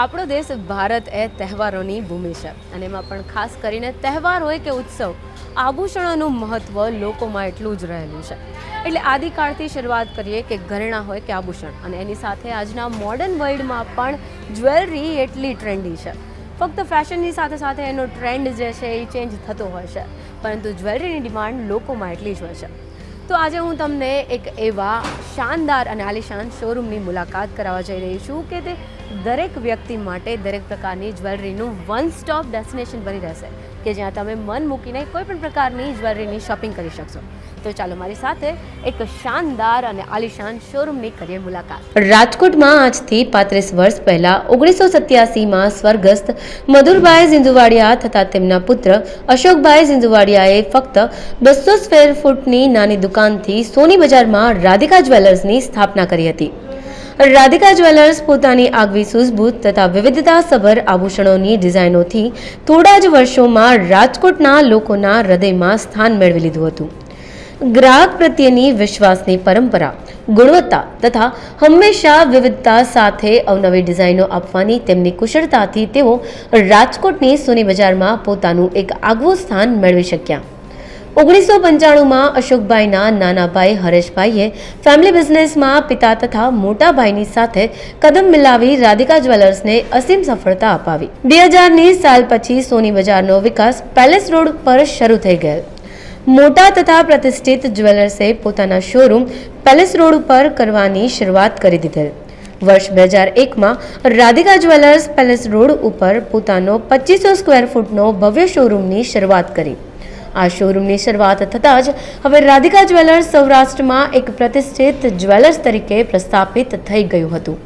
આપણો દેશ ભારત એ તહેવારોની ભૂમિ છે અને એમાં પણ ખાસ કરીને તહેવાર હોય કે ઉત્સવ આભૂષણોનું મહત્ત્વ લોકોમાં એટલું જ રહેલું છે. એટલે આદિકાળથી શરૂઆત કરીએ કે ઘરેણાં હોય કે આભૂષણ, અને એની સાથે આજના મોડર્ન વર્લ્ડમાં પણ જ્વેલરી એટલી ટ્રેન્ડી છે. ફક્ત ફેશનની સાથે સાથે એનો ટ્રેન્ડ જે છે એ ચેન્જ થતો હોય છે, પરંતુ જ્વેલરીની ડિમાન્ડ લોકોમાં એટલી જ હોય છે. તો આજે હું તમને એક એવા શાનદાર અને આલિશાન શોરૂમની મુલાકાત કરાવવા જઈ રહી છું કે તે દરેક વ્યક્તિ માટે દરેક પ્રકારની જ્વેલરીનું વન સ્ટોપ ડેસ્ટિનેશન બની રહેશે, કે જ્યાં તમે મન મૂકીને કોઈ પણ પ્રકારની જ્વેલરીની શોપિંગ કરી શકશો. તો ચાલો મારી સાથે એક શાનદાર અને આલિશાન શોરૂમની કરીએ મુલાકાત. રાજકોટમાં આજથી 35 વર્ષ પહેલા 1987માં સ્વર્ગસ્થ મધુરભાઈ ઝિંઝુવાડિયા તથા તેમના પુત્ર અશોકભાઈ ઝિંઝુવાડિયાએ ફક્ત 200 સ્ક્વેર ફૂટની નાની દુકાનથી સોની બજારમાં રાધિકા જ્વેલર્સની સ્થાપના કરી હતી. રાધિકા જ્વેલર્સ પોતાની આગવી સૂઝબૂછ તથા વિવિધતાસભર આભૂષણોની ડિઝાઇનોથી થોડા જ વર્ષોમાં રાજકોટના લોકોના હૃદયમાં સ્થાન મેળવી લીધું હતું. ગ્રાહક પ્રત્યેની વિશ્વાસની પરંપરા, ગુણવત્તા તથા હંમેશા વિવિધતા સાથે અવનવી ડિઝાઇનો આપવાની તેમની કુશળતાથી તેઓ રાજકોટની સોની બજારમાં પોતાનું એક આગવું સ્થાન મેળવી શક્યા. 1995માં અશોકભાઈના નાના ભાઈ હરેશભાઈએ ફેમિલી બિઝનેસમાં પિતા તથા મોટા ભાઈની સાથે કદમ મિલાવી રાધિકા જ્વેલર્સને અસીમ સફળતા અપાવી. 2000ની સાલ પછી સોની બજારનો વિકાસ પેલેસ રોડ પર શરૂ થઈ ગયો. મોટા તથા પ્રતિષ્ઠિત જ્વેલર્સે પોતાના શોરૂમ પેલેસ રોડ ઉપર કરવાની શરૂઆત કરી દીધેલ. વર્ષ 2001માં રાધિકા જ્વેલર્સ પેલેસ રોડ ઉપર પોતાનો 2500 સ્ક્વેર ફૂટનો ભવ્ય શોરૂમની શરૂઆત કરી. આ શોરૂમની શરૂઆત થતાં જ હવે રાધિકા જ્વેલર્સ સૌરાષ્ટ્રમાં એક પ્રતિષ્ઠિત જ્વેલર્સ તરીકે પ્રસ્થાપિત થઈ ગયું હતું.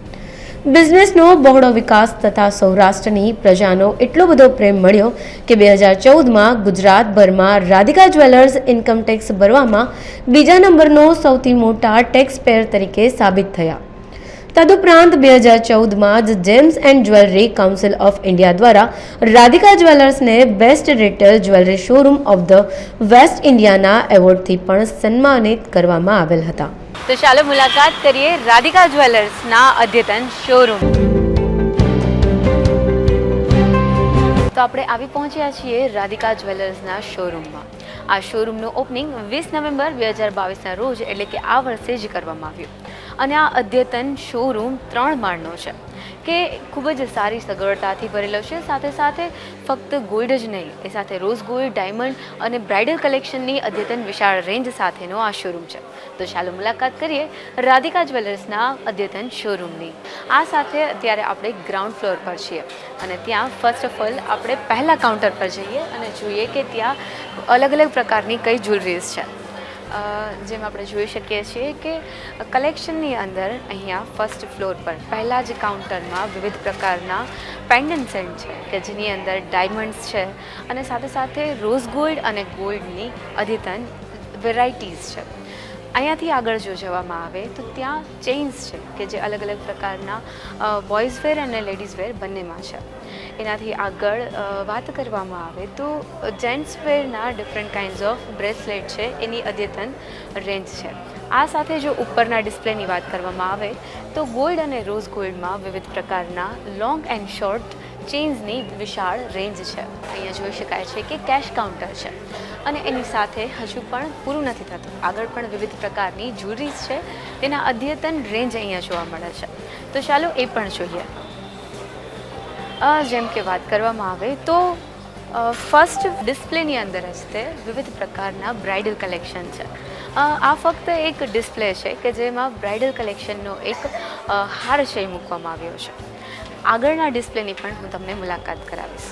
બિઝનેસનો બહોળો વિકાસ તથા સૌરાષ્ટ્રની પ્રજાનો એટલો બધો પ્રેમ મળ્યો કે 2014માં ગુજરાતભરમાં રાધિકા જ્વેલર્સ ઇન્કમટેક્સ ભરવામાં બીજા નંબરનો સૌથી મોટા ટેક્સ પેયર તરીકે સાબિત થયા. તદુપરાંત 2014માં જ gems and jewellery council of India દ્વારા રાધિકા જ્વેલર્સને best retail jewellery showroom of the west ઇન્ડિયાના એવોર્ડથી પણ સન્માનિત કરવામાં આવેલ હતા. તો ચાલો મુલાકાત કરીએ રાધિકા જ્વેલર્સના અદ્યતન શોરૂમ. તો આપણે આવી પહોંચ્યા છીએ રાધિકા જ્વેલર્સના શોરૂમમાં. આ શોરૂમનું ઓપનિંગ 20 નવેમ્બર 2022ના રોજ એટલે કે આ વર્ષે જ કરવામાં આવ્યું. અને આ અદ્યતન શોરૂમ 3 માળનો છે કે ખૂબ જ સારી સગવડતાથી ભરેલો છે. સાથે સાથે ફક્ત ગોલ્ડ જ નહીં, એ સાથે રોઝ ગોલ્ડ, ડાયમંડ અને બ્રાઇડલ કલેક્શનની અદ્યતન વિશાળ રેન્જ સાથેનો આ શોરૂમ છે. તો ચાલો મુલાકાત કરીએ રાધિકા જ્વેલર્સના અદ્યતન શોરૂમની. આ સાથે અત્યારે આપણે ગ્રાઉન્ડ ફ્લોર પર છીએ અને ત્યાં ફર્સ્ટ ઓફ ઓલ આપણે પહેલા કાઉન્ટર પર જઈએ અને જોઈએ કે ત્યાં અલગ અલગ પ્રકારની કઈ જ્વેલરીઝ છે. જેમ આપણે જોઈ શકીએ છીએ કે કલેક્શનની અંદર અહીંયા ફર્સ્ટ ફ્લોર પર પહેલાં જ કાઉન્ટરમાં વિવિધ પ્રકારના પેન્ડન્ટ સેટ છે કે જેની અંદર ડાયમંડ્સ છે અને સાથે સાથે રોઝ ગોલ્ડ અને ગોલ્ડની અદ્યતન વેરાયટીઝ છે. અહીંયાથી આગળ જો જવામાં આવે તો ત્યાં ચેઇન્સ છે કે જે અલગ અલગ પ્રકારના બોયઝ વેર અને લેડીઝ વેર બંનેમાં છે. એનાથી આગળ વાત કરવામાં આવે તો જેન્ટ્સ વેરના ડિફરન્ટ કાઇન્ડ્સ ઓફ બ્રેસલેટ છે, એની અદ્યતન રેન્જ છે. આ સાથે જો ઉપરના ડિસ્પ્લેની વાત કરવામાં આવે તો ગોલ્ડ અને રોઝ ગોલ્ડમાં વિવિધ પ્રકારના લોંગ એન્ડ શોર્ટ ચેઇન્સની વિશાળ રેન્જ છે. અહીંયા જોઈ શકાય છે કે કેશ કાઉન્ટર છે અને એની સાથે હજુ પણ પૂરું નથી થતું. આગળ પણ વિવિધ પ્રકારની જ્વેલરીઝ છે, તેના અદ્યતન રેન્જ અહીંયા જોવા મળે છે. તો ચાલો એ પણ જોઈએ. જેમ કે વાત કરવામાં આવે તો ફર્સ્ટ ડિસ્પ્લેની અંદર જ તે વિવિધ પ્રકારના બ્રાઇડલ કલેક્શન છે. આ ફક્ત એક ડિસ્પ્લે છે કે જેમાં બ્રાઇડલ કલેક્શનનો એક હારશય મૂકવામાં આવ્યો છે. આગળના ડિસ્પ્લેની પણ હું તમને મુલાકાત કરાવીશ.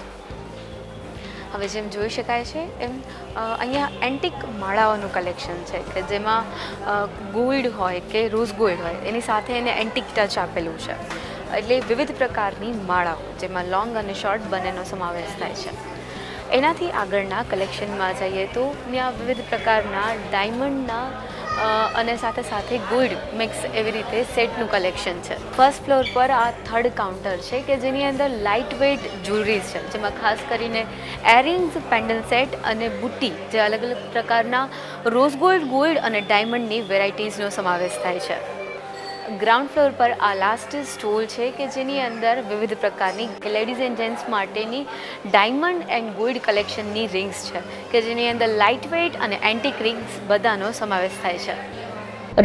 હવે જેમ જોઈ શકાય છે એમ અહીંયા એન્ટિક માળાઓનું કલેક્શન છે કે જેમાં ગોલ્ડ હોય કે રોઝ ગોલ્ડ હોય એની સાથે એને એન્ટિક ટચ આપેલું છે. એટલે વિવિધ પ્રકારની માળાઓ જેમાં લોંગ અને શોર્ટ બંનેનો સમાવેશ થાય છે. એનાથી આગળના કલેક્શનમાં જઈએ તો ત્યાં વિવિધ પ્રકારના ડાયમંડના અને સાથે સાથે ગોલ્ડ મિક્સ એવી રીતે સેટનું કલેક્શન છે. ફર્સ્ટ ફ્લોર પર આ થર્ડ કાઉન્ટર છે કે જેની અંદર લાઇટ વેઇટ જ્વેલરીઝ છે, જેમાં ખાસ કરીને એરિંગ્સ, પેન્ડલ સેટ અને બુટ્ટી જે અલગ અલગ પ્રકારના રોઝ ગોલ્ડ, ગોલ્ડ અને ડાયમંડની વેરાયટીઝનો સમાવેશ થાય છે. ગ્રાઉન્ડ ફ્લોર પર આ લાસ્ટ સ્ટોલ છે કે જેની અંદર વિવિધ પ્રકારની લેડીઝ એન્ડ જેન્ટ્સ માટેની ડાયમંડ એન્ડ ગોલ્ડ કલેક્શનની રિંગ્સ છે કે જેની અંદર લાઇટ વેઇટ અને એન્ટિક રિંગ્સ બધાનો સમાવેશ થાય છે.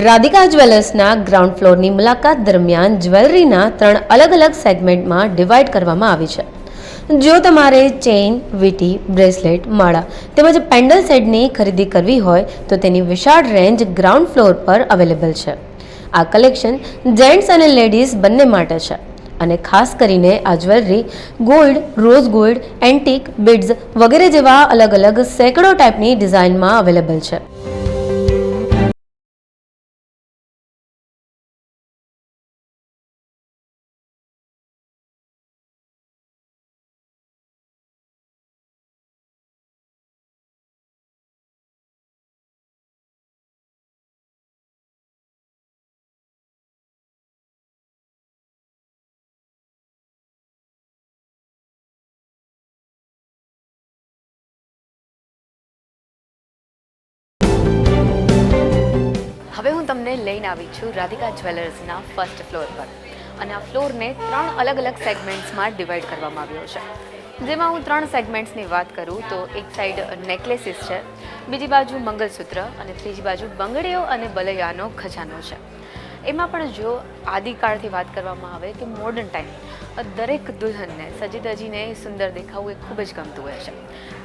રાધિકા જ્વેલર્સના ગ્રાઉન્ડ ફ્લોરની મુલાકાત દરમિયાન જ્વેલરીના 3 અલગ અલગ સેગમેન્ટમાં ડિવાઈડ કરવામાં આવી છે. જો તમારે ચેઇન, વીટી, બ્રેસલેટ, માળા તેમજ પેન્ડલ સેટની ખરીદી કરવી હોય તો તેની વિશાળ રેન્જ ગ્રાઉન્ડ ફ્લોર પર અવેલેબલ છે. આ કલેક્શન જેન્ટ્સ અને લેડીઝ બંને માટે છે અને ખાસ કરીને આ jewellery gold, rose gold, antique, beads વગેરે જેવા અલગ અલગ સેંકડો ટાઈપની ડિઝાઇનમાં અવેલેબલ છે. હવે હું તમને લઈને આવી છું રાધિકા જ્વેલર્સના ફર્સ્ટ ફ્લોર પર અને આ ફ્લોરને 3 અલગ અલગ સેગમેન્ટ્સમાં ડિવાઈડ કરવામાં આવ્યો છે. જેમાં હું 3 સેગમેન્ટ્સની વાત કરું તો એક સાઈડ નેકલેસીસ છે, બીજી બાજુ મંગલસૂત્ર અને ત્રીજી બાજુ બંગડીઓ અને બલૈયાનો ખજાનો છે. એમાં પણ જો આદિકાળથી વાત કરવામાં આવે કે મોડર્ન ટાઈમ દરેક દુલ્હનને સજી ધજીને સુંદર દેખાવું એ ખૂબ જ ગમતું હોય છે.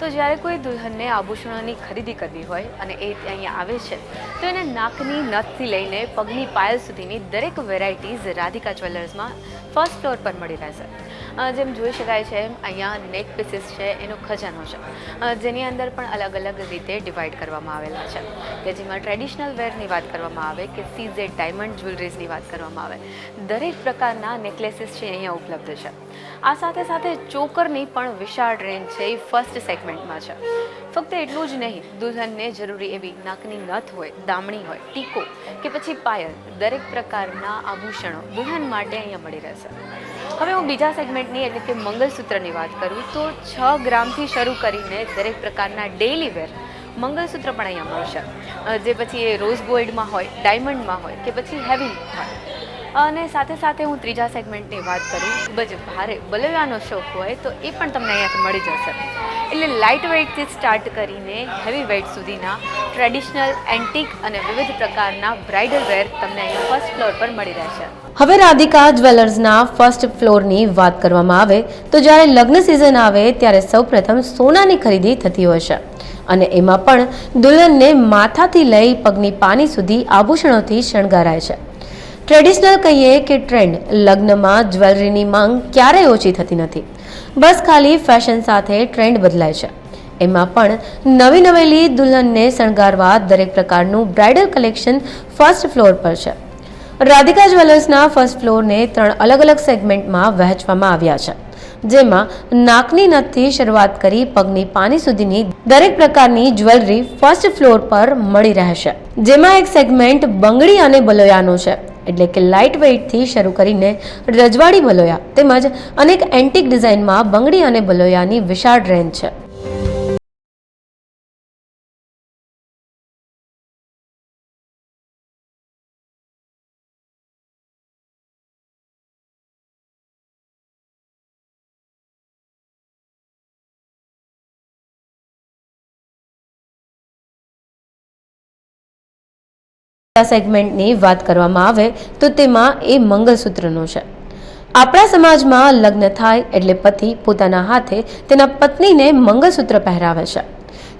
તો જ્યારે કોઈ દુલ્હનને આભૂષણોની ખરીદી કરવી હોય અને એ અહીંયા આવે છે તો એને નાકની નથથી લઈને પગની પાયલ સુધીની દરેક વેરાયટીઝ રાધિકા જ્વેલર્સમાં ફર્સ્ટ ફ્લોર પર મળી રહેશે. જેમ જોઈ શકાય છે એમ અહીંયા નેક પીસીસ છે, એનો ખજાનો છે જેની અંદર પણ અલગ અલગ રીતે ડિવાઈડ કરવામાં આવેલા છે કે જેમાં ટ્રેડિશનલ વેરની વાત કરવામાં આવે કે સીઝેડ ડાયમંડ જ્વેલરીઝની વાત કરવામાં આવે, દરેક પ્રકારના નેકલેસીસ છે અહીંયા ઉપલબ્ધ છે. આ સાથે સાથે ચોકરની પણ વિશાળ રેન્જ છે એ ફર્સ્ટ સેગમેન્ટમાં છે. ફક્ત એટલું જ નહીં, દુલ્હનને જરૂરી એવી નાકની નથ હોય, દામણી હોય, ટીકો કે પછી પાયલ, દરેક પ્રકારના આભૂષણો દુલ્હન માટે અહીંયા મળી રહેશે. હવે હું બીજા સેગમેન્ટની એટલે કે મંગલસૂત્રની વાત કરું તો 6 ગ્રામથી શરૂ કરીને દરેક પ્રકારના ડેઇલી વેર મંગલસૂત્ર પણ અહીંયા મળશે, જે પછી એ રોઝ ગોલ્ડમાં હોય, ડાયમંડમાં હોય કે પછી હેવી હોય. અને સાથે સાથે હું ત્રીજા સેગમેન્ટની વાત કરું, ખૂબ જ ભારે બલૈયાનો શોખ હોય તો એ પણ તમને અહીંયાથી મળી જશે. એટલે લાઇટ વેઇટથી સ્ટાર્ટ કરીને હેવી વેઇટ સુધીના ટ્રેડિશનલ, એન્ટિક અને વિવિધ પ્રકારના બ્રાઇડલ વેર તમને અહીંયા ફર્સ્ટ ફ્લોર પર મળી રહેશે. હવે રાધિકા જ્વેલર્સના ફર્સ્ટ ફ્લોરની વાત કરવામાં આવે તો જ્યારે લગ્ન સિઝન આવે ત્યારે સૌપ્રથમ સોનાની ખરીદી થતી હોય છે અને એમાં પણ દુલ્હનને માથાથી લઈ પગની પાની સુધી આભૂષણોથી શણગારાય છે. ટ્રેડિશનલ કહીએ કે ટ્રેન્ડ, લગ્નમાં જ્વેલરીની માંગ ક્યારેય ઓછી થતી નથી. બસ ખાલી ફેશન સાથે ટ્રેન્ડ બદલાય છે. એમાં પણ નવી નવેલી દુલ્હનને શણગારવા દરેક પ્રકારનું બ્રાઇડલ કલેક્શન ફર્સ્ટ ફ્લોર પર છે. રાધિકા જ્વેલર્સના ફર્સ્ટ ફ્લોરને 3 અલગ અલગ સેગમેન્ટમાં વહેંચવામાં આવ્યા છે, જેમાં નાકની નથથી શરૂઆત કરી પગની પાની સુધીની દરેક પ્રકારની જ્વેલરી ફર્સ્ટ ફ્લોર પર મળી રહેશે. જેમાં એક સેગમેન્ટ બંગડી અને બલોયાનો છે, એટલે કે લાઇટ વેઇટથી શરૂ કરીને રજવાડી બલોયા તેમજ અનેક એન્ટિક ડિઝાઇનમાં બંગડી અને બલોયાની વિશાળ રેન્જ છે. સેગમેન્ટની વાત કરવામાં આવે તો તેમાં એ મંગલસૂત્રનો છે. આપણા સમાજમાં લગ્ન થાય એટલે પતિ પોતાના હાથે તેના પત્નીને મંગલસૂત્ર પહેરાવે છે.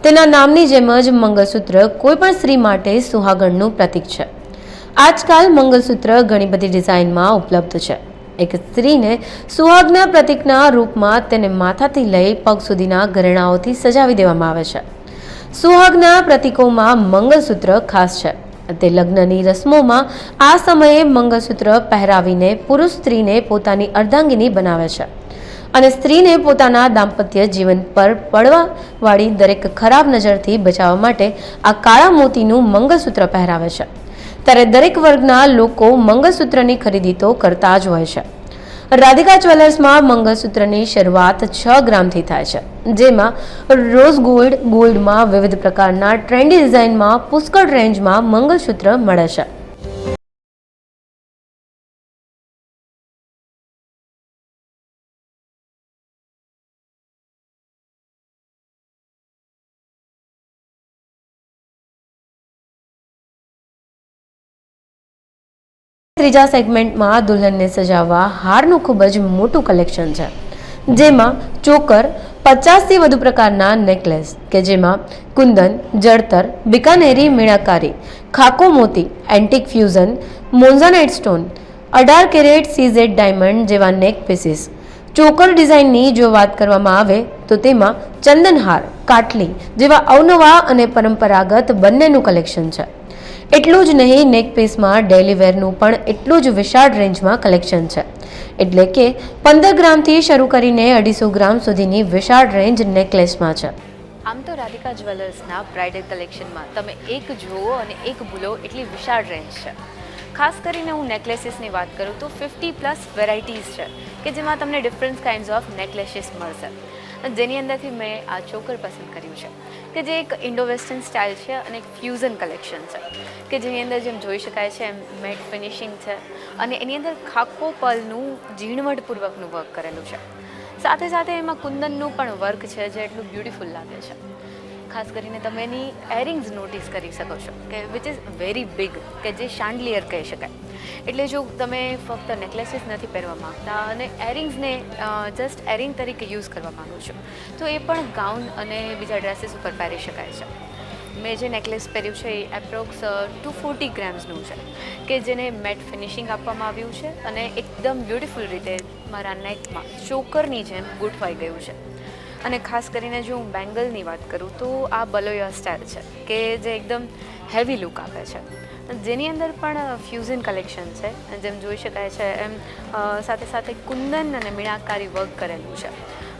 તેના નામની જેમ જ મંગલસૂત્ર કોઈ પણ સ્ત્રી માટે સુહાગણનું પ્રતીક છે. આજકાલ મંગલસૂત્ર ઘણી બધી ડિઝાઇનમાં ઉપલબ્ધ છે. એક સ્ત્રીને સુહાગના પ્રતીકના રૂપમાં તેને માથાથી લઈ પગ સુધીના ઘરેણાઓથી સજાવી દેવામાં આવે છે. સુહાગના પ્રતીકોમાં મંગલસૂત્ર ખાસ છે. તે લગ્નની રસમોમાં આ સમયે મંગલસૂત્ર પહેરાવીને પુરુષ સ્ત્રીને પોતાની અર્ધાંગિની બનાવે છે અને સ્ત્રીને પોતાના દાંપત્ય જીવન પર પડવાવાળી દરેક ખરાબ નજરથી બચાવવા માટે આ કાળા મોતીનું મંગલસૂત્ર પહેરાવે છે. ત્યારે દરેક વર્ગના લોકો મંગલસૂત્રની ખરીદી તો કરતા જ હોય છે. રાધિકા જ્વેલર્સમાં મંગલસૂત્રની શરૂઆત 6 ગ્રામથી થાય છે, જેમાં રોઝ ગોલ્ડમાં વિવિધ પ્રકારના ટ્રેન્ડી ડિઝાઇનમાં પુષ્કળ રેન્જમાં મંગલસૂત્ર મળે છે. ત્રીજા સેગમેન્ટમાં દુલ્હનને સજાવવા હારનું ખૂબ જ મોટું કલેક્શન છે, જેમાં ચોકર 50થી વધુ પ્રકારના નેકલેસ કે જેમાં કુંદન, જળતર, બિકાનેરી મીણાકારી, ખાકો મોતી, antique fusion, moissanite stone, 18 carat CZ diamond જેવા નેક પીસીસ. ચોકર ડિઝાઇનની જો વાત કરવામાં આવે તો તેમાં ચંદનહાર, કાટલી જેવા અવનવા અને પરંપરાગત બંનેનું કલેક્શન છે. એટલું જ નહીં, નેક પીસમાં ડેલી વેરનું પણ એટલું જ વિશાળ રેન્જમાં કલેક્શન છે. એટલે કે 15 ગ્રામથી શરૂ કરીને 250 ગ્રામ સુધીની વિશાળ રેન્જ નેકલેસમાં છે. આમ તો રાધિકા જ્વેલર્સના બ્રાઇડલ કલેક્શનમાં તમે એક જુઓ અને એક ભૂલો એટલી વિશાળ રેન્જ છે. ખાસ કરીને હું નેકલેસીસની વાત કરું તો 50+ વેરાયટીઝ છે કે જેમાં તમને ડિફરન્ટ કાઇન્ડ્સ ઓફ નેકલેસીસ મળશે. જેની અંદરથી મેં આ ચોકર પસંદ કર્યું છે કે જે એક ઇન્ડો વેસ્ટર્ન સ્ટાઇલ છે અને એક ફ્યુઝન કલેક્શન છે કે જેની અંદર જેમ જોઈ શકાય છે એમ મેટ ફિનિશિંગ છે અને એની અંદર ખાકો પલનું ઝીણવટપૂર્વકનું વર્ક કરેલું છે. સાથે સાથે એમાં કુંદનનું પણ વર્ક છે જે એટલું બ્યુટિફુલ લાગે છે. ખાસ કરીને તમે એની એરિંગ્સ નોટિસ કરી શકો છો કે વિચ ઇઝ વેરી બિગ, કે જે શાન્ડલિયર કહી શકાય. એટલે જો તમે ફક્ત નેકલેસીસ નથી પહેરવા માગતા અને એરિંગ્સને જસ્ટ એરિંગ તરીકે યુઝ કરવા માગો છો તો એ પણ ગાઉન અને બીજા ડ્રેસીસ ઉપર પહેરી શકાય છે. મેં જે નેકલેસ પહેર્યું છે એ એપ્રોક્સ 240 ગ્રામ્સનું છે કે જેને મેટ ફિનિશિંગ આપવામાં આવ્યું છે અને એકદમ બ્યુટિફુલ રીતે મારા નેકમાં ચોકરની જેમ ગોઠવાઈ ગયું છે. અને ખાસ કરીને જો હું બેંગલની વાત કરું તો આ બલોયા સ્ટાઇલ છે કે જે એકદમ હેવી લુક આપે છે, જેની અંદર પણ ફ્યુઝન કલેક્શન છે. જેમ જોઈ શકાય છે એમ સાથે સાથે કુંદન અને મીણાકારી વર્ક કરેલું છે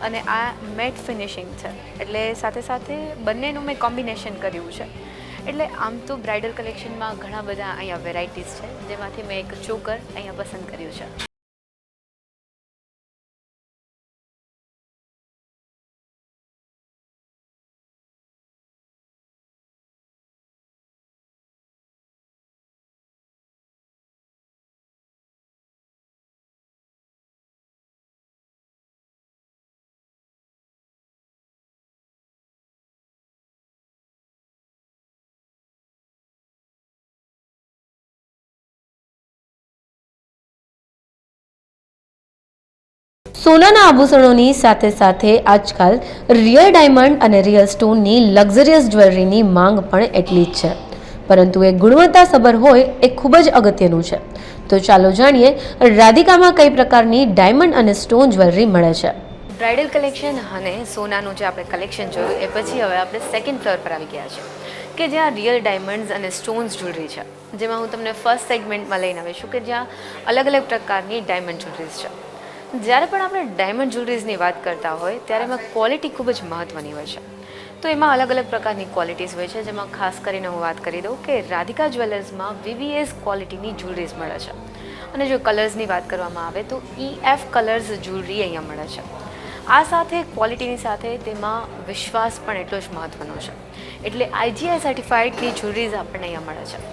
અને આ મેટ ફિનિશિંગ છે. એટલે સાથે સાથે બંનેનું મેં કોમ્બિનેશન કર્યું છે. એટલે આમ તો બ્રાઇડલ કલેક્શનમાં ઘણા બધા અહીંયા વેરાયટીઝ છે, જેમાંથી મેં એક ચોકર અહીંયા પસંદ કર્યું છે. સોનાના આભૂષણોની સાથે સાથે આજકાલ રિયલ ડાયમંડ અને રિયલ સ્ટોનની લક્ઝરિયસ જ્વેલરીની માંગ પણ એટલી જ છે, પરંતુ એ ગુણવત્તાસભર હોય એ ખૂબ જ અગત્યનું છે. તો ચાલો જાણીએ રાધિકામાં કઈ પ્રકારની ડાયમંડ અને સ્ટોન જ્વેલરી મળે છે. બ્રાઇડલ કલેક્શન અને સોનાનું જે આપણે કલેક્શન જોયું એ પછી હવે આપણે સેકન્ડ ફ્લોર પર આવી ગયા છે કે જ્યાં રિયલ ડાયમંડ્સ અને સ્ટોન્સ જ્વેલરી છે, જેમાં હું તમને ફર્સ્ટ સેગમેન્ટમાં લઈને આવી છું કે જ્યાં અલગ અલગ પ્રકારની ડાયમંડ જ્વેલરીઝ છે. જ્યારે પણ આપણે ડાયમંડ જ્વેલરીઝની વાત કરતા હોય ત્યારે એમાં ક્વોલિટી ખૂબ જ મહત્ત્વની હોય છે. તો એમાં અલગ અલગ પ્રકારની ક્વોલિટીઝ હોય છે, જેમાં ખાસ કરીને હું વાત કરી દઉં કે રાધિકા જ્વેલર્સમાં VVS ક્વોલિટીની જ્વેલરીઝ મળે છે. અને જો કલર્સની વાત કરવામાં આવે તો EF કલર્સ જ્વેલરી અહીંયા મળે છે. આ સાથે ક્વોલિટીની સાથે તેમાં વિશ્વાસ પણ એટલો જ મહત્ત્વનો છે. એટલે IGI સર્ટિફાઈડની જ્વેલરીઝ આપણને અહીંયા મળે છે.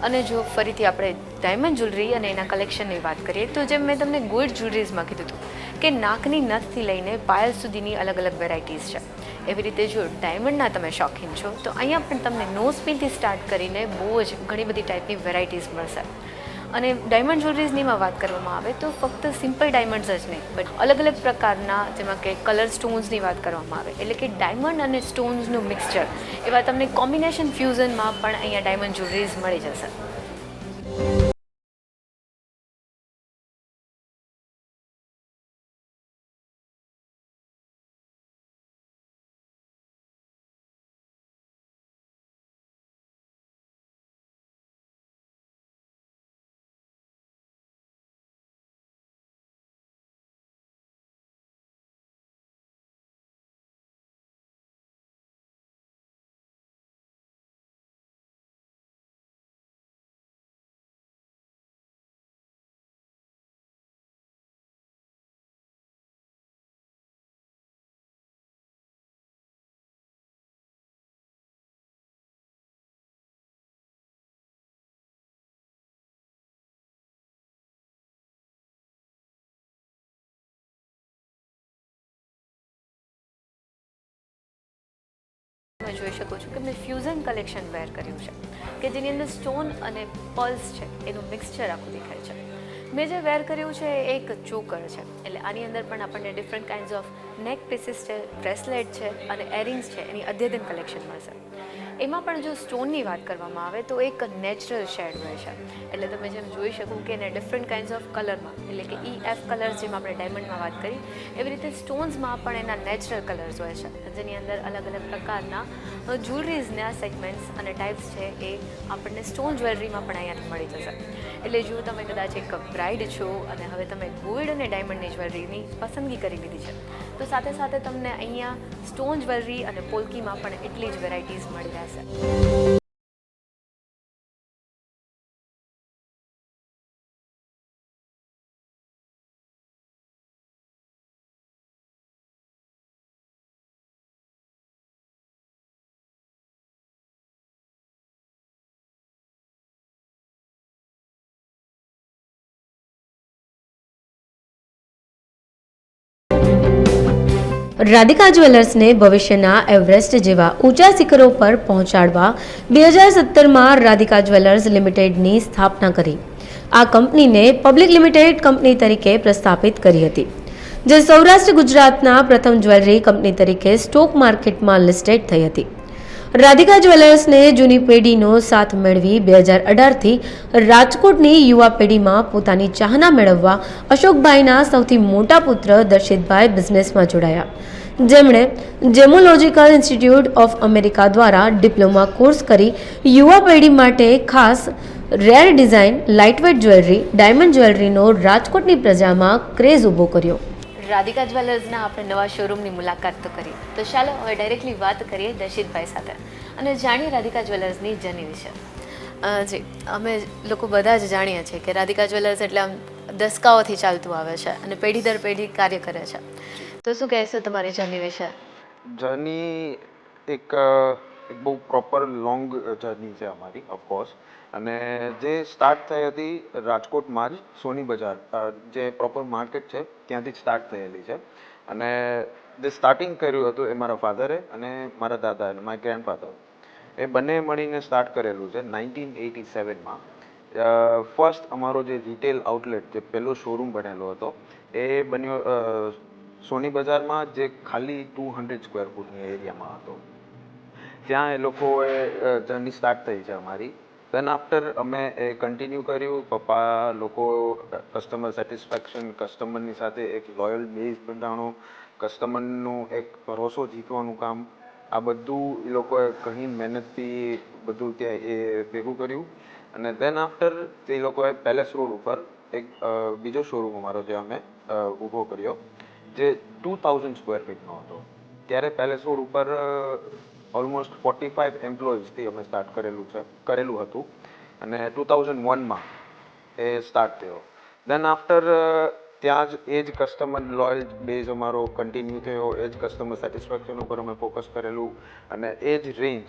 અને જો ફરીથી આપણે ડાયમંડ જ્વેલરી અને એના કલેક્શનની વાત કરીએ તો જેમ મેં તમને ગોલ્ડ જ્વેલરીઝમાં કીધું હતું કે નાકની નથથી લઈને પાયલ સુધીની અલગ અલગ વેરાયટીઝ છે, એવી રીતે જો ડાયમંડના તમે શોખીન છો તો અહીંયા પણ તમને નોઝ પિનથી સ્ટાર્ટ કરીને બહુ જ ઘણી બધી ટાઈપની વેરાયટીઝ મળશે. અને ડાયમંડ જ્વેલરીઝનીમાં વાત કરવામાં આવે તો ફક્ત સિમ્પલ ડાયમંડ્સ જ નહીં, બટ અલગ અલગ પ્રકારના જેમાં કે કલર સ્ટોન્સની વાત કરવામાં આવે એટલે કે ડાયમંડ અને સ્ટોન્સનું મિક્સચર એવા તમને કોમ્બિનેશન ફ્યુઝનમાં પણ અહીંયા ડાયમંડ જ્વેલરીઝ મળી જશે. જોઈ શકો છો કે મેં ફ્યુઝન કલેક્શન વેર કર્યું છે કે જેની અંદર સ્ટોન અને પર્લ્સ છે એનું મિક્સચર આખું દેખાય છે. મેં જે વેર કર્યું છે એ એક ચોકર છે, એટલે આની અંદર પણ આપણને ડિફરન્ટ કાઇન્ડ્સ ઓફ નેક પીસીસ છે, બ્રેસલેટ છે અને એરિંગ્સ છે એની અદ્યતન કલેક્શન મળશે. એમાં પણ જો સ્ટોનની વાત કરવામાં આવે તો એક નેચરલ શેડ હોય છે, એટલે તમે જેમ જોઈ શકો કે એને ડિફરન્ટ કાઇન્ડ્સ ઓફ કલરમાં, એટલે કે EF કલર્સ જેમ આપણે ડાયમંડમાં વાત કરી એવી રીતે સ્ટોન્સમાં પણ એના નેચરલ કલર્સ હોય છે, જેની અંદર અલગ અલગ પ્રકારના જ્વેલરીઝના સેગમેન્ટ્સ અને ટાઈપ્સ છે એ આપણને સ્ટોન જ્વેલરીમાં પણ અહીંયાથી મળી જશે. એટલે જો તમે કદાચ એક બ્રાઇડ છો અને હવે તમે ગોલ્ડ અને ડાયમંડની જ્વેલરીની પસંદગી કરી લીધી છે તો સાથે સાથે તમને અહીંયા સ્ટોન જ્વેલરી અને પોલ્કીમાં પણ એટલી જ વેરાયટીઝ મળી રહેશે. રાધિકા જ્વેલર્સને ભવિષ્યના એવરેસ્ટ જેવા ઊંચા શિખરો પર પહોંચાડવા 2017માં રાધિકા જ્વેલર્સ લિમિટેડની સ્થાપના કરી. આ કંપનીને પબ્લિક લિમિટેડ કંપની તરીકે પ્રસ્થાપિત કરી હતી, જે સૌરાષ્ટ્ર ગુજરાતના પ્રથમ જ્વેલરી કંપની તરીકે સ્ટોક માર્કેટમાં લિસ્ટેડ થઈ હતી. રાધિકા જ્વેલર્સને જૂની પેઢીનો સાથ મેળવી 2018થી રાજકોટની યુવા પેઢીમાં પોતાની ચાહના મેળવવા અશોકભાઈના સૌથી મોટા પુત્ર દર્શિતભાઈ બિઝનેસમાં જોડાયા, જેમણે જેમોલોજીકલ ઇન્સ્ટિટ્યૂટ ઓફ અમેરિકા દ્વારા ડિપ્લોમા કોર્સ કરી યુવા પેઢી માટે ખાસ rare design, lightweight jewellery, diamond જ્વેલરીનો રાજકોટની પ્રજામાં ક્રેઝ ઊભો કર્યો. રાધિકા જ્વેલર્સના આપણે નવા શોરૂમની મુલાકાત તો કરી, તો ચાલો હવે ડાયરેક્ટલી વાત કરીએ દર્શિતભાઈ સાથે અને જાણીએ રાધિકા જ્વેલર્સની જર્ની વિશે. જી, અમે લોકો બધા જ જાણીએ છીએ કે રાધિકા જ્વેલર્સ એટલે આમ દસકાઓથી ચાલતું આવે છે અને પેઢી દર પેઢી કાર્ય કરે છે. તો શું કહેશો તમારી જર્ની વિશે? જર્ની એક બહુ પ્રોપર લોંગ જર્ની છે અમારી, ઓફકોર્સ. અને જે સ્ટાર્ટ થઈ હતી રાજકોટમાં જ સોની બજાર, જે પ્રોપર માર્કેટ છે ત્યાંથી જ સ્ટાર્ટ થયેલી છે. અને જે સ્ટાર્ટિંગ કર્યું હતું એ મારા ફાધરે અને મારા દાદા, માય ગ્રેન્ડફાધર, એ બંને મળીને સ્ટાર્ટ કરેલું છે 1987માં. ફર્સ્ટ અમારો જે રિટેલ આઉટલેટ, જે પહેલો શોરૂમ બનેલો હતો એ બન્યો સોની બજારમાં, જે ખાલી 200 સ્ક્વેર ફૂટની એરિયામાં હતો. ત્યાં એ લોકોએ જર્ની સ્ટાર્ટ થઈ છે અમારી. દેન આફ્ટર અમે એ કન્ટિન્યુ કર્યું. પપ્પા લોકો કસ્ટમર સેટિસ્ફેક્શન, કસ્ટમરની સાથે એક લોયલ બેઝ બંધાણો, કસ્ટમરનું એક ભરોસો જીતવાનું કામ, આ બધું એ લોકોએ ઘણી મહેનતથી બધું ત્યાં એ ભેગું કર્યું. અને દેન આફ્ટર તે લોકોએ પેલેસ રોડ ઉપર એક બીજો શોરૂમ અમારો જે અમે ઊભો કર્યો, જે 2000 સ્ક્વેર ફીટનો હતો. ત્યારે પેલેસ રોડ ઉપર ઓલમોસ્ટ 45 એમ્પ્લોઈઝથી અમે સ્ટાર્ટ કરેલું હતું અને 2001માં એ સ્ટાર્ટ થયો. દેન આફ્ટર ત્યાં જ એ જ કસ્ટમર લોયલ બેઝ અમારો કન્ટિન્યુ થયો, એ જ કસ્ટમર સેટિસ્ફેક્શન ઉપર અમે ફોકસ કરેલું અને એ જ range,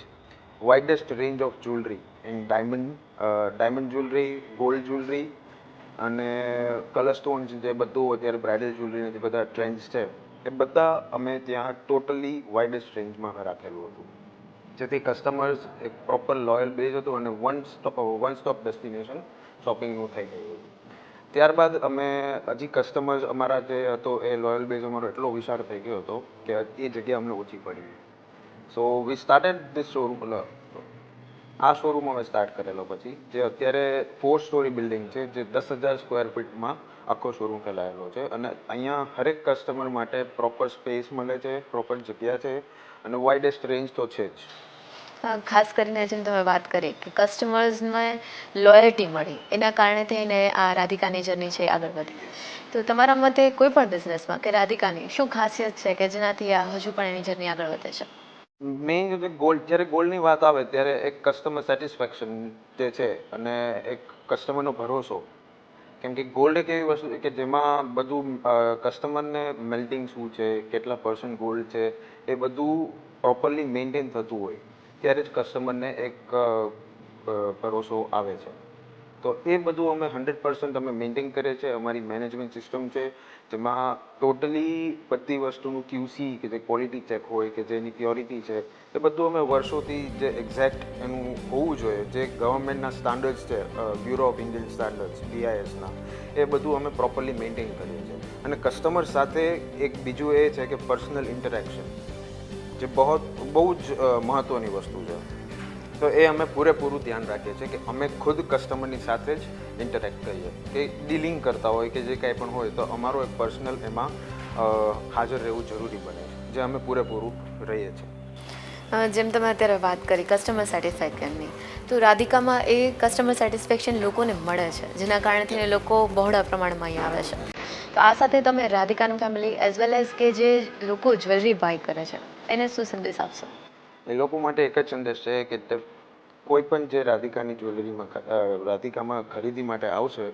widest range of jewellery in diamond jewellery, gold jewellery અને કલર સ્ટોન્સ, જે બધું અત્યારે બ્રાઇડલ જ્વેલરીના જે બધા ટ્રેન્ડ્સ છે એ બધા અમે ત્યાં ટોટલી વાઇડેસ્ટ રેન્જમાં રાખેલું હતું, જેથી કસ્ટમર્સ એક પ્રોપર લોયલ બેઝ હતું અને વન સ્ટોપ ડેસ્ટિનેશન શોપિંગનું થઈ ગયું હતું. ત્યારબાદ અમે હજી કસ્ટમર્સ અમારા જે હતો એ લોયલ બેઝ અમારો એટલો વિશાળ થઈ ગયો હતો કે એ જગ્યા અમને ઓછી પડી. સો વી સ્ટાર્ટેડ ધીસ શોરૂમ. આ શોરૂમ અમે સ્ટાર્ટ કરેલો પછી, જે અત્યારે 4 સ્ટોરી બિલ્ડિંગ છે, જે 10,000 સ્ક્વેર ફીટમાં આખો શોરૂમ ફેલાયેલો છે. અને અહીંયા હરેક કસ્ટમર માટે પ્રોપર સ્પેસ મળે છે, પ્રોપર જગ્યા છે અને વાઇડેસ્ટ રેન્જ તો છે જ. ખાસ કરીને જેમ તમે વાત કરી કે કસ્ટમર્સને લોયલ્ટી મળી, એના કારણે થઈને આ રાધિકાની જર્ની છે આગળ વધી. તો તમારા મતે કોઈ પણ બિઝનેસમાં કે રાધિકાની શું ખાસિયત છે કે જેનાથી આ હજુ પણ એની જર્ની આગળ વધે છે? મેઇન જ્યારે ગોલ્ડની વાત આવે ત્યારે એક કસ્ટમર સેટિસ્ફેક્શન જે છે અને એક કસ્ટમરનો ભરોસો. કેમ કે ગોલ્ડ એક એવી વસ્તુ છે કે જેમાં બધું કસ્ટમરને મેલ્ટિંગ શું છે, કેટલા % ગોલ્ડ છે, એ બધું પ્રોપરલી મેન્ટેન થતું હોય ત્યારે જ કસ્ટમરને એક ભરોસો આવે છે. તો એ બધું અમે 100% અમે મેન્ટેન કરીએ છીએ. અમારી મેનેજમેન્ટ સિસ્ટમ છે જેમાં ટોટલી બધી વસ્તુનું QC કે જે ક્વોલિટી ચેક હોય કે જેની પ્યોરિટી છે એ બધું અમે વર્ષોથી જે એક્ઝેક્ટ એનું હોવું જોઈએ, જે ગવર્મેન્ટના સ્ટાન્ડર્ડ્સ છે, બ્યુરો ઓફ ઇન્ડિયન સ્ટાન્ડર્ડ્સ BISના, એ બધું અમે પ્રોપરલી મેન્ટેન કરીએ છીએ. અને કસ્ટમર સાથે એક બીજું એ છે કે પર્સનલ ઇન્ટરેક્શન, જે બહુ જ મહત્ત્વની વસ્તુ છે. તો એ અમે પૂરેપૂરું ધ્યાન રાખીએ છીએ કે અમે ખુદ કસ્ટમરની સાથે જ ઇન્ટરેક્ટ કરીએ, કે ડીલિંગ કરતા હોય કે જે કાંઈ પણ હોય તો અમારો એક પર્સનલ એમાં હાજર રહેવું જરૂરી બને છે, જે અમે પૂરેપૂરું રહીએ છીએ. જેમ તમે અત્યારે વાત કરી કસ્ટમર સેટિસ્ફેક્શનની, તો રાધિકામાં એ કસ્ટમર સેટિસ્ફેક્શન લોકોને મળે છે, જેના કારણથી લોકો બહોળા પ્રમાણમાં અહીં આવે છે. તો આ સાથે તમે રાધિકાનું ફેમિલી એઝ વેલ એઝ કે જે લોકો જ્વેલરી બાય કરે છે એને શું સંદેશ આપશો? એ લોકો માટે એક જ સંદેશ છે કે કોઈ પણ જે રાધિકાની રાધિકામાં ખરીદી માટે આવશે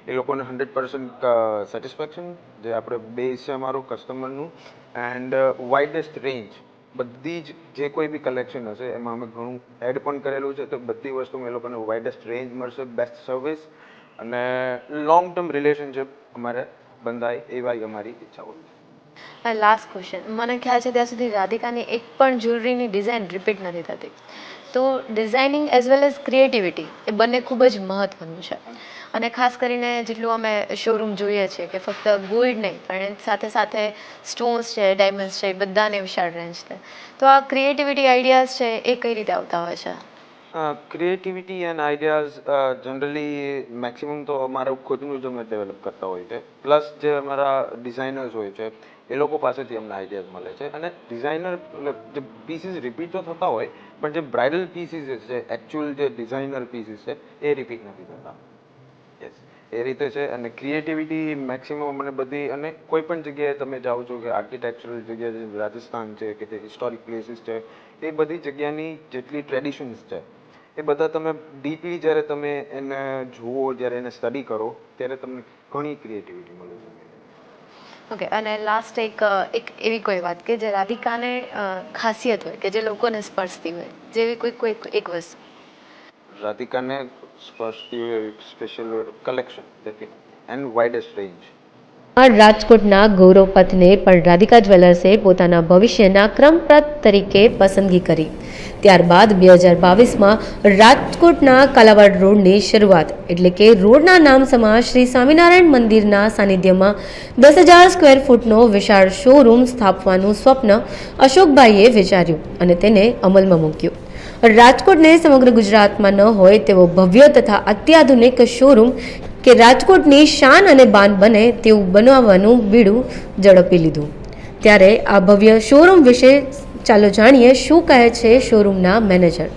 એ લોકોને 100% સેટિસ્ફેક્શન, જે આપણે બેઝ છે અમારું કસ્ટમરનું, એન્ડ વાઇડેસ્ટ રેન્જ. બધી જ જે કોઈ બી કલેક્શન હશે એમાં અમે ઘણું એડ પણ કરેલું છે, તો બધી વસ્તુમાં એ લોકોને વાઇડેસ્ટ રેન્જ મળશે, બેસ્ટ સર્વિસ અને લોંગ ટર્મ રિલેશનશિપ અમારે બંધાય એવા અમારી ઈચ્છા હોય છે. લાસ્ટ ક્વેશ્ચન, મને ખ્યાલ છે ત્યાં સુધી રાધિકાની એક પણ જ્વેલરીની ડિઝાઇન રિપીટ નથી થતી, તો designing as well as creativity એ બંને ખૂબ જ મહત્ત્વનું છે. અને ખાસ કરીને જેટલું અમે શોરૂમ જોઈએ છીએ કે ફક્ત ગોલ્ડ નહીં પણ એની સાથે સાથે સ્ટોન્સ છે, ડાયમંડ્સ છે, એ બધાને વિશાળ રેન્જ છે. તો આ ક્રિએટિવિટી આઈડિયાઝ છે એ કઈ રીતે આવતા હોય છે? Creativity and ideas generally maximum તો અમારું ખુદનું જ અમે ડેવલપ કરતા હોય છે, પ્લસ જે અમારા ડિઝાઇનર્સ હોય છે એ લોકો પાસેથી અમને આઈડિયાઝ મળે છે. અને ડિઝાઇનર જે પીસીસ રિપીટ તો થતા હોય પણ જે બ્રાઇડલ પીસીસ છે, એકચ્યુઅલ જે ડિઝાઇનર પીસીસ છે એ રિપીટ નથી થતા. યસ, એ રીતે છે. અને ક્રિએટિવિટી મેક્સિમમ અમને બધી, અને કોઈ પણ જગ્યાએ તમે જાઓ છો કે આર્કિટેક્ચરલ જગ્યા છે, રાજસ્થાન છે કે જે હિસ્ટોરિક પ્લેસીસ છે, એ બધી જગ્યાની જેટલી ટ્રેડિશન્સ છે એ બધા તમે ડીપલી જ્યારે તમે એને જુઓ, જ્યારે એને સ્ટડી કરો ત્યારે તમને ઘણી ક્રિએટિવિટી મળે છે. ઓકે, અને લાસ્ટ એક એવી કોઈ વાત કે જે રાધિકાને ખાસિયત હોય કે જે લોકોને સ્પર્શતી હોય, જેવી કોઈ એક વસ્તુ? રાધિકાને સ્પર્શતી હોય સ્પેશિયલ કલેક્શન એન્ડ વાઇડેસ્ટ રેન્જ. રાજકોટના ગૌરવ પથને પણ રાધિકા જ્વેલર્સે પોતાના ભવિષ્યના ક્રમપ્રદ તરીકે પસંદગી કરી. ત્યારબાદ 2022માં રાજકોટના કાલાવાડ રોડની શરૂઆત એટલે કે રોડના નામ સમા શ્રી સ્વામિનારાયણ મંદિરના સાનિધ્યમાં 10,000 સ્ક્વેર ફૂટનો વિશાળ શોરૂમ સ્થાપવાનું સ્વપ્ન અશોકભાઈએ વિચાર્યું અને તેને અમલમાં મૂક્યું. રાજકોટને સમગ્ર ગુજરાતમાં ન હોય તેવો ભવ્ય તથા અત્યાધુનિક શોરૂમ કે રાજકોટની શાન અને બાન બને તેવું બનાવવાનું બીડું ઝડપી લીધું. ત્યારે આ ભવ્ય શોરૂમ વિશે ચાલો જાણીએ શું કહે છે શોરૂમના મેનેજર.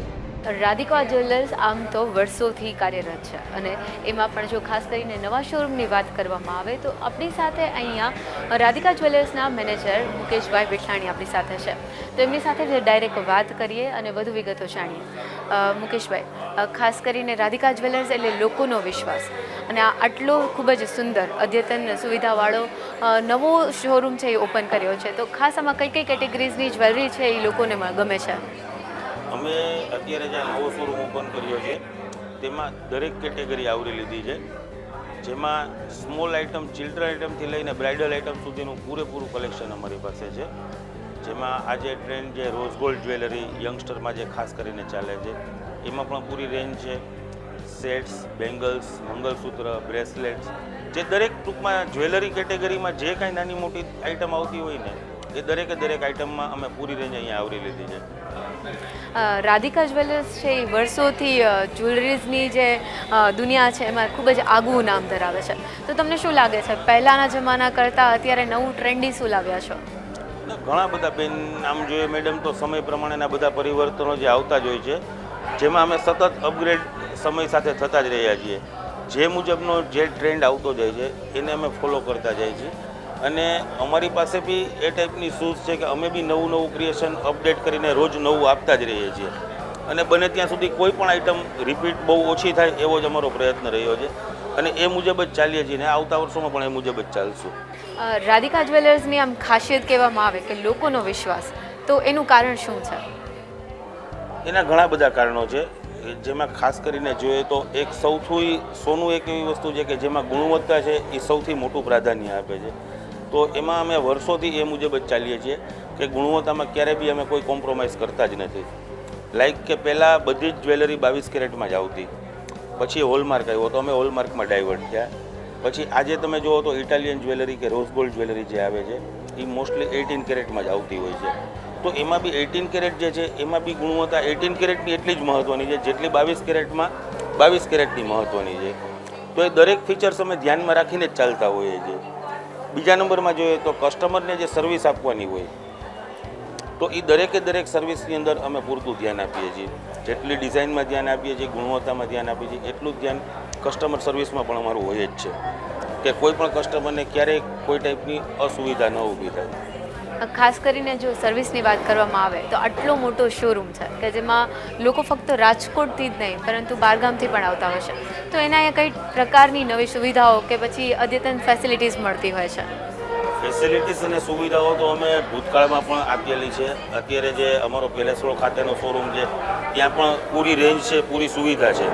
રાધિકા જ્વેલર્સ આમ તો વર્ષોથી કાર્યરત છે, અને એમાં પણ જો ખાસ કરીને નવા શોરૂમની વાત કરવામાં આવે તો આપણી સાથે અહીંયા રાધિકા જ્વેલર્સના મેનેજર મુકેશભાઈ વિઠલાણી આપણી સાથે છે. તો એમની સાથે ડાયરેક્ટ વાત કરીએ અને વધુ વિગતો જાણીએ. મુકેશભાઈ, ખાસ કરીને રાધિકા જ્વેલર્સ એટલે લોકોનો વિશ્વાસ, અને આ આટલો ખૂબ જ સુંદર અદ્યતન સુવિધાવાળો નવો શોરૂમ છે એ ઓપન કર્યો છે, તો ખાસ આમાં કઈ કઈ કેટેગરીઝની જ્વેલરી છે એ લોકોને ગમે છે? અમે અત્યારે જે નવો શોરૂમ ઓપન કર્યો છે તેમાં દરેક કેટેગરી આવરી લીધી છે, જેમાં સ્મોલ આઇટમ, ચિલ્ડ્રન આઇટમથી લઈને બ્રાઇડલ આઇટમ સુધીનું પૂરેપૂરું કલેક્શન અમારી પાસે છે. જેમાં આજે ટ્રેન્ડ જે રોઝ ગોલ્ડ જ્વેલરી યંગસ્ટરમાં જે ખાસ કરીને ચાલે છે એમાં પણ પૂરી રેન્જ છે. સેટ્સ, બેંગલ્સ, મંગલસૂત્ર, બ્રેસલેટ્સ, જે દરેક ટૂંકમાં જ્વેલરી કેટેગરીમાં જે કાંઈ નાની મોટી આઇટમ આવતી હોય ને એ દરેકે દરેક આઇટમમાં અમે પૂરી રેન્જ અહીંયા આવરી લીધી છે. રાધિકા જ્વેલર્સ છે એ વર્ષોથી જ્વેલરીઝની જે દુનિયા છે એમાં ખૂબ જ આગવું નામ ધરાવે છે, તો તમને શું લાગે છે પહેલાંના જમાના કરતાં અત્યારે નવું ટ્રેન્ડી શું લાવ્યા છો? ઘણા બધા બેન, આમ જોઈએ મેડમ તો સમય પ્રમાણેના બધા પરિવર્તનો જે આવતા જ હોય છે, જેમાં અમે સતત અપગ્રેડ સમય સાથે થતા જ રહ્યા છીએ. જે મુજબનો જે ટ્રેન્ડ આવતો જાય છે એને અમે ફોલો કરતા જાય છીએ. અને અમારી પાસે બી એ ટાઈપની શૂઝ છે કે અમે બી નવું ક્રિએશન અપડેટ કરીને રોજ નવું આપતા જ રહીએ છીએ. અને બને ત્યાં સુધી કોઈ પણ આઈટમ રિપીટ બહુ ઓછી થાય એવો જ અમારો પ્રયત્ન રહ્યો છે, અને એ મુજબ જ ચાલીએ છીએ ને આવતા વર્ષોમાં પણ એ મુજબ જ ચાલશું. રાધિકા જ્વેલર્સની આમ ખાસિયત કહેવામાં આવે કે લોકોનો વિશ્વાસ, તો એનું કારણ શું છે? એના ઘણા બધા કારણો છે. જેમાં ખાસ કરીને જોઈએ તો એક સૌથી સોનું એક એવી વસ્તુ છે કે જેમાં ગુણવત્તા છે એ સૌથી મોટું પ્રાધાન્ય આપે છે. તો એમાં અમે વર્ષોથી એ મુજબ જ ચાલીએ છીએ કે ગુણવત્તામાં ક્યારેય બી અમે કોઈ કોમ્પ્રોમાઇઝ કરતા જ નથી. લાઈક કે પહેલાં બધી જ જ્વેલરી 22 કેરેટમાં જ આવતી, પછી હોલમાર્ક આવ્યો તો અમે હોલમાર્કમાં ડાયવર્ટ થયા. પછી આજે તમે જુઓ તો ઇટાલિયન જ્વેલરી કે રોઝ ગોલ્ડ જ્વેલરી જે આવે છે એ મોસ્ટલી 18 કેરેટમાં જ આવતી હોય છે. તો એમાં બી 18 કેરેટ જે છે એમાં બી ગુણવત્તા 18 કેરેટની એટલી જ મહત્ત્વની છે જેટલી 22 કેરેટમાં 22 કેરેટની મહત્ત્વની છે. તો એ દરેક ફીચર્સ અમે ધ્યાનમાં રાખીને જ ચાલતા હોઈએ છીએ. બીજા નંબરમાં જોઈએ તો કસ્ટમરને જે સર્વિસ આપવાની હોય તો એ દરેક સર્વિસની અંદર અમે પૂરતું ધ્યાન આપીએ છીએ. જેટલી ડિઝાઇનમાં ધ્યાન આપીએ છીએ, ગુણવત્તામાં ધ્યાન આપીએ છીએ, એટલું જ ધ્યાન કસ્ટમર સર્વિસમાં પણ અમારું હોય જ છે કે કોઈ પણ કસ્ટમરને ક્યારેય કોઈ ટાઈપની અસુવિધા ન ઊભી થાય. ખાસ કરીને જો સર્વિસની વાત કરવામાં આવે તો આટલો મોટો શોરૂમ છે કે જેમાં લોકો ફક્ત રાજકોટથી જ નહીં પરંતુ બહારગામથી પણ આવતા હોય છે, તો એના અહીંયા કઈ પ્રકારની નવી સુવિધાઓ કે પછી અદ્યતન ફેસિલિટીઝ મળતી હોય છે? ફેસિલિટીઝ અને સુવિધાઓ તો અમે ભૂતકાળમાં પણ આપેલી છે. અત્યારે જે અમારો પેલેસરોડ ખાતેનો શોરૂમ છે ત્યાં પણ પૂરી રેન્જ છે, પૂરી સુવિધા છે.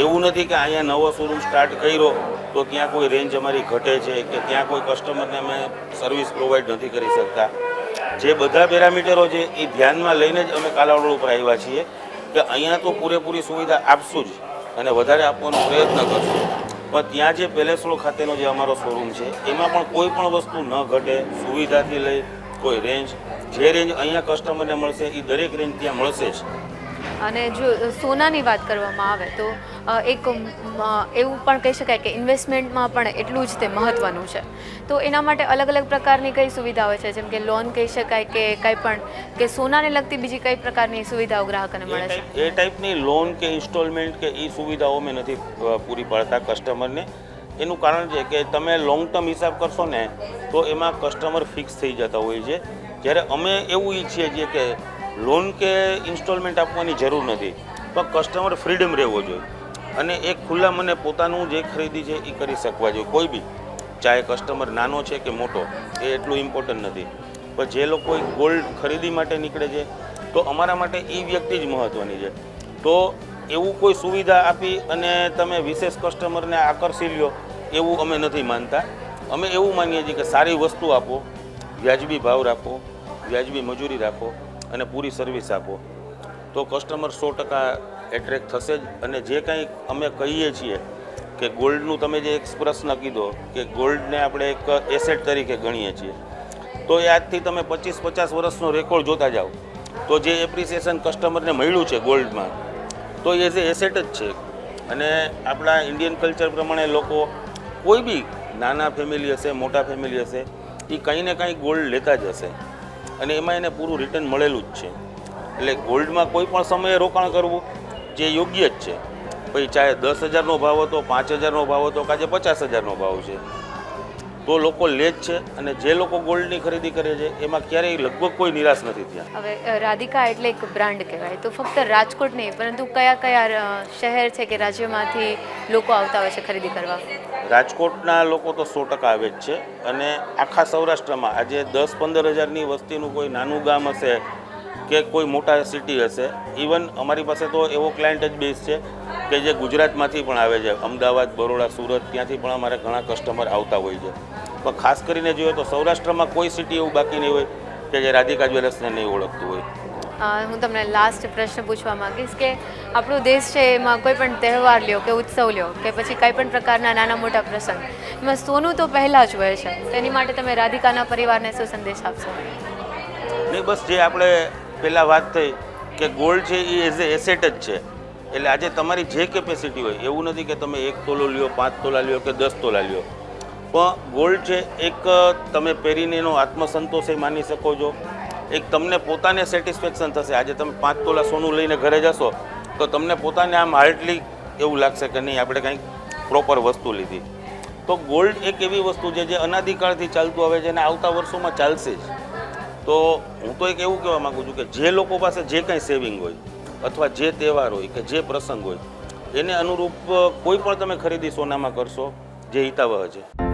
એવું નથી કે અહીંયા નવો શોરૂમ સ્ટાર્ટ કર્યો તો ત્યાં કોઈ રેન્જ અમારી ઘટે છે કે ત્યાં કોઈ કસ્ટમરને અમે સર્વિસ પ્રોવાઈડ નથી કરી શકતા. જે બધા પેરામીટરો છે એ ધ્યાનમાં લઈને જ અમે કાલાવડ ઉપર આવ્યા છીએ કે અહીંયા તો પૂરેપૂરી સુવિધા આપશું જ અને વધારે આપવાનો પ્રયત્ન કરશું. પણ ત્યાં જે પેલેસરોડ ખાતેનો જે અમારો શોરૂમ છે એમાં પણ કોઈ પણ વસ્તુ ન ઘટે, સુવિધાથી લઈ કોઈ રેન્જ, જે રેન્જ અહીંયા કસ્ટમરને મળશે એ દરેક રેન્જ ત્યાં મળશે જ. અને જો સોનાની વાત કરવામાં આવે તો એક એવું પણ કહી શકાય કે ઇન્વેસ્ટમેન્ટમાં પણ એટલું જ તે મહત્ત્વનું છે. તો એના માટે અલગ અલગ પ્રકારની કઈ સુવિધાઓ છે, જેમ કે લોન કહી શકાય કે કંઈ પણ કે સોનાને લગતી બીજી કઈ પ્રકારની સુવિધાઓ ગ્રાહકોને મળે છે? એ ટાઈપની લોન કે ઇન્સ્ટોલમેન્ટ કે એ સુવિધાઓ અમે નથી પૂરી પાડતા કસ્ટમરને. એનું કારણ છે કે તમે લોંગ ટર્મ હિસાબ કરશો ને તો એમાં કસ્ટમર ફિક્સ થઈ જતા હોય છે, જ્યારે અમે એવું ઈચ્છીએ છીએ કે લોન કે ઇન્સ્ટોલમેન્ટ આપવાની જરૂર નથી, પણ કસ્ટમર ફ્રીડમ રહેવો જોઈએ અને એક ખુલ્લા મને પોતાનું જે ખરીદી છે એ કરી શકવા જોઈએ. કોઈ બી ચાહે કસ્ટમર નાનો છે કે મોટો એ એટલું ઇમ્પોર્ટન્ટ નથી, પણ જે લોકો ગોલ્ડ ખરીદી માટે નીકળે છે તો અમારા માટે એ વ્યક્તિ જ મહત્ત્વની છે. તો એવું કોઈ સુવિધા આપી અને તમે વિશેષ કસ્ટમરને આકર્ષી લ્યો એવું અમે નથી માનતા. અમે એવું માનીએ છીએ કે સારી વસ્તુ આપો, વ્યાજબી ભાવ રાખો, વ્યાજબી મજૂરી રાખો અને પૂરી સર્વિસ આપો તો કસ્ટમર 100% એટ્રેક્ટ થશે જ. અને જે કંઈ અમે કહીએ છીએ કે ગોલ્ડનું તમે જે એક પ્રશ્ન કીધો કે ગોલ્ડને આપણે એક એસેટ તરીકે ગણીએ છીએ, તો એ આજથી તમે 25-50 વર્ષનો રેકોર્ડ જોતા જાઓ તો જે એપ્રિસિએશન કસ્ટમરને મળ્યું છે ગોલ્ડમાં તો એ જે એસેટ જ છે. અને આપણા ઇન્ડિયન કલ્ચર પ્રમાણે લોકો કોઈ બી નાના ફેમિલી હશે, મોટા ફેમિલી હશે, એ કંઈ ને કંઈ ગોલ્ડ લેતા જ હશે અને એમાં એને પૂરું રિટર્ન મળેલું જ છે. એટલે ગોલ્ડમાં કોઈ પણ સમયે રોકાણ કરવું જે યોગ્ય જ છે. પછી ચાહે 10,000નો ભાવ હતો, 5,000નો ભાવ હતો કે આજે 50,000નો ભાવ છે તો લોકો લે જ છે. અને જે લોકો ગોલ્ડની ખરીદી કરે છે એમાં ક્યારેય લગભગ કોઈ નિરાશ નથી થયા. હવે રાધિકા એટલે એક બ્રાન્ડ કહેવાય, તો ફક્ત રાજકોટ નહીં પરંતુ કયા કયા શહેર છે કે રાજ્યમાંથી લોકો આવતા હોય છે ખરીદી કરવા? રાજકોટના લોકો તો 100% આવે જ છે અને આખા સૌરાષ્ટ્રમાં આજે 10-15 હજારની વસ્તીનું કોઈ નાનું ગામ હશે કે કોઈ મોટા સિટી હશે, ઇવન અમારી પાસે તો એવો ક્લાયન્ટ જ બેઝ છે કે જે ગુજરાતમાંથી પણ આવે છે, અમદાવાદ, બરોડા, સુરત, ત્યાંથી પણ અમારે ઘણા કસ્ટમર આવતા હોય છે. પણ ખાસ કરીને જોઈએ તો સૌરાષ્ટ્રમાં કોઈ સિટી એવું બાકી નહીં હોય કે જે રાધિકા જ્વેલર્સને નહીં ઓળખતું હોય. હું તમને લાસ્ટ પ્રશ્ન પૂછવા માંગીશ કે આપણો દેશ છે એમાં કોઈ પણ તહેવાર લ્યો કે ઉત્સવ લ્યો કે પછી કંઈ પણ પ્રકારના નાના મોટા પ્રસંગ, એમાં સોનું તો પહેલાં જ હોય છે. તેની માટે તમે રાધિકાના પરિવારને શું સંદેશ આપશો? નહીં, બસ જે આપણે પહેલાં વાત થઈ કે ગોલ્ડ છે એ એઝ એ એસેટ જ છે. એટલે આજે તમારી જે કેપેસિટી હોય, એવું નથી કે તમે 1 તોલો લ્યો, 5 તોલા લ્યો કે 10 તોલા લ્યો, પણ ગોલ્ડ છે એક તમે પહેરીને એનો આત્મસંતોષ એ માની શકો છો, એક તમને પોતાને સેટિસ્ફેક્શન થશે. આજે તમે 5 તોલા સોનું લઈને ઘરે જશો તો તમને પોતાને આમ હાર્ડલી એવું લાગશે કે નહીં આપણે કંઈક પ્રોપર વસ્તુ લીધી. તો ગોલ્ડ એક એવી વસ્તુ છે જે અનાદિકાળથી ચાલતું આવે છે અને આવતા વર્ષોમાં ચાલશે જ. તો હું તો એક એવું કહેવા માગું છું કે જે લોકો પાસે જે કંઈ સેવિંગ હોય અથવા જે તહેવાર હોય કે જે પ્રસંગ હોય એને અનુરૂપ કોઈ પણ તમે ખરીદી સોનામાં કરશો જે હિતાવહ છે.